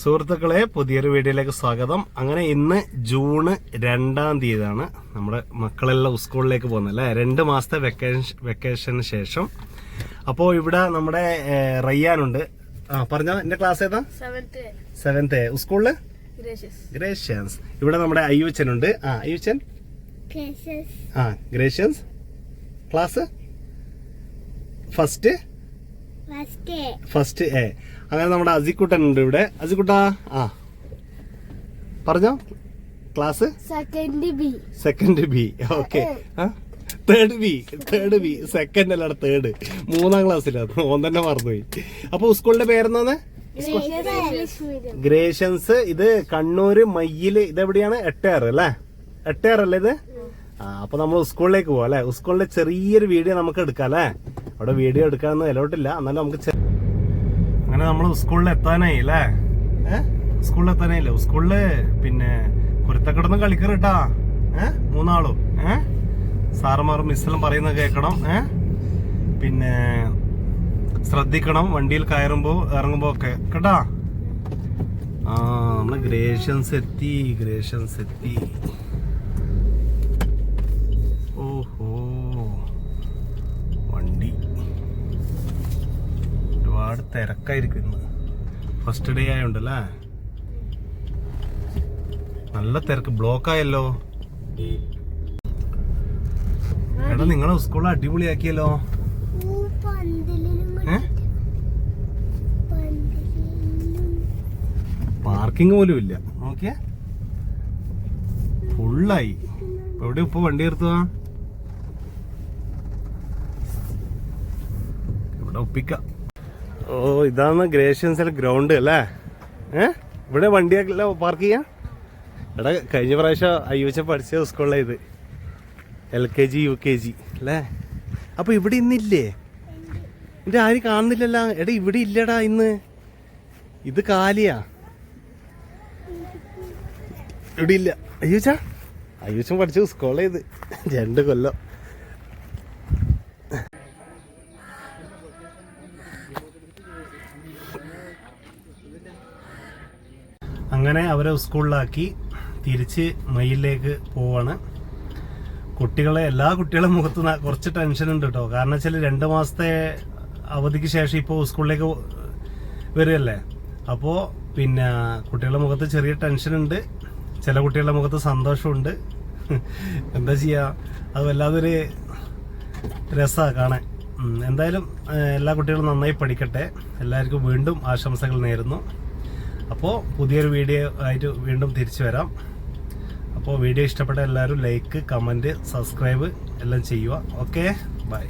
സുഹൃത്തുക്കളെ, പുതിയൊരു വീഡിയോയിലേക്ക് സ്വാഗതം. അങ്ങനെ ഇന്ന് ജൂൺ 2-ാം തീയതിയാണ്. നമ്മുടെ മക്കളെല്ലാം സ്കൂളിലേക്ക് പോകുന്നത് അല്ലേ, 2 മാസത്തെ വെക്കേഷന് ശേഷം. അപ്പോൾ ഇവിടെ നമ്മുടെ റയ്യാനുണ്ട്. പറഞ്ഞോ, എന്റെ ക്ലാസ് ഏതാ? 7th സ്കൂളില് ഗ്രേഷ്യൻസ്. ഇവിടെ നമ്മുടെ അയ്യൂച്ചനുണ്ട്. അയ്യൂച്ചൻ ഗ്രേഷ്യൻസ് ക്ലാസ് ഫസ്റ്റ് എ. അങ്ങനെ നമ്മുടെ അസിക്കുട്ടൻ ഉണ്ട് ഇവിടെ. അസിക്കുട്ടാ പറഞ്ഞോ, class second B. Okay, third B second അല്ലാതെ തേർഡ്, 3-ാം ക്ലാസ്സിലാണ്. ഓൻ തന്നെ മറന്നുപോയി. അപ്പൊ സ്കൂളിന്റെ പേരെന്താന്ന്? ഗ്രേഷ്യൻസ്. ഇത് കണ്ണൂര് മയ്യില്. ഇതെവിടെയാണ്? 8 അല്ലേ? 8 അല്ലേ ഇത്? അപ്പൊ നമ്മൾ സ്കൂളിലേക്ക് പോവാം അല്ലെ. സ്കൂളിലെ ചെറിയൊരു വീഡിയോ നമുക്ക് എടുക്കാം അല്ലെ. അവിടെ വീഡിയോ എടുക്കാനൊന്നും എലോട്ടില്ല, എന്നാലും നമുക്ക്. അങ്ങനെ നമ്മൾ സ്കൂളിൽ എത്താനായി അല്ലേ? സ്കൂളിൽ എത്താനായില്ലേ? സ്കൂളില് പിന്നെ കുരുത്തക്കിടന്ന് കളിക്കറിട്ടാ 3 ആളും. സാറന്മാരും മിസ്സെല്ലാം പറയുന്നത് കേൾക്കണം. പിന്നെ ശ്രദ്ധിക്കണം വണ്ടിയിൽ കയറുമ്പോ ഇറങ്ങുമ്പോ ഒക്കെ കേട്ടാ. നമ്മള് ഗ്രേഷ്യൻസ് എത്തി. ഓഹോ, വണ്ടി ഒരുപാട് തിരക്കായിരിക്കും ഇന്ന്. ഫസ്റ്റ് ഡേ ആയോണ്ടല്ലേ, നല്ല തിരക്ക്. ബ്ലോക്ക് ആയല്ലോ. എടാ, നിങ്ങളെ സ്കൂൾ അടിപൊളിയാക്കിയല്ലോ. പാർക്കിംഗ് പോലും ഇല്ല. നോക്കിയേ, ഫുള്ളായി. എവിടെ ഇപ്പൊ വണ്ടി നിർത്തുക? ഇവിടെ ഒപ്പിക്കാം. ഓ, ഇതാണ് ഗ്രേഷ്യൻസിലെ ഗ്രൗണ്ട് അല്ലേ? ഇവിടെ വണ്ടിയൊക്കെ പാർക്ക് ചെയ്യാം. എടാ, കഴിഞ്ഞ പ്രാവശ്യം അയ്യൂച്ച പഠിച്ച സ്കൂളിലാണ് ഇത്. LKG UKG അല്ലേ? അപ്പൊ ഇവിടെ ഇന്നില്ലേ? ഇത് ആരും കാണുന്നില്ലല്ലോ. എടാ, ഇവിടെ ഇല്ലടാ ഇന്ന്. ഇത് കാലിയാ, ഇവിടെ ഇല്ല. അയ്യൂച്ചൻ പഠിച്ച സ്കൂളാ ഇത്. 2 കൊല്ലം. അങ്ങനെ അവരെ സ്കൂളിലാക്കി തിരിച്ച് മയിലിലേക്ക് പോവാണ്. എല്ലാ കുട്ടികളുടെ മുഖത്ത് കുറച്ച് ടെൻഷൻ ഉണ്ട് കേട്ടോ. കാരണം വെച്ചാൽ 2 മാസത്തെ അവധിക്ക് ശേഷം ഇപ്പോൾ സ്കൂളിലേക്ക് വരികയല്ലേ. അപ്പോൾ പിന്നെ കുട്ടികളുടെ മുഖത്ത് ചെറിയ ടെൻഷൻ ഉണ്ട്. ചില കുട്ടികളുടെ മുഖത്ത് സന്തോഷമുണ്ട്. എന്താ ചെയ്യുക, അത് വല്ലാതൊരു രസമാണ് കാണാൻ. എന്തായാലും എല്ലാ കുട്ടികളും നന്നായി പഠിക്കട്ടെ. എല്ലാവർക്കും വീണ്ടും ആശംസകൾ നേരുന്നു. അപ്പോൾ പുതിയൊരു വീഡിയോ ആയിട്ട് വീണ്ടും തിരിച്ചു വരാം. അപ്പോൾ വീഡിയോ ഇഷ്ടപ്പെട്ട എല്ലാവരും ലൈക്ക്, കമൻറ്റ്, സബ്സ്ക്രൈബ് എല്ലാം ചെയ്യുക. Okay, by.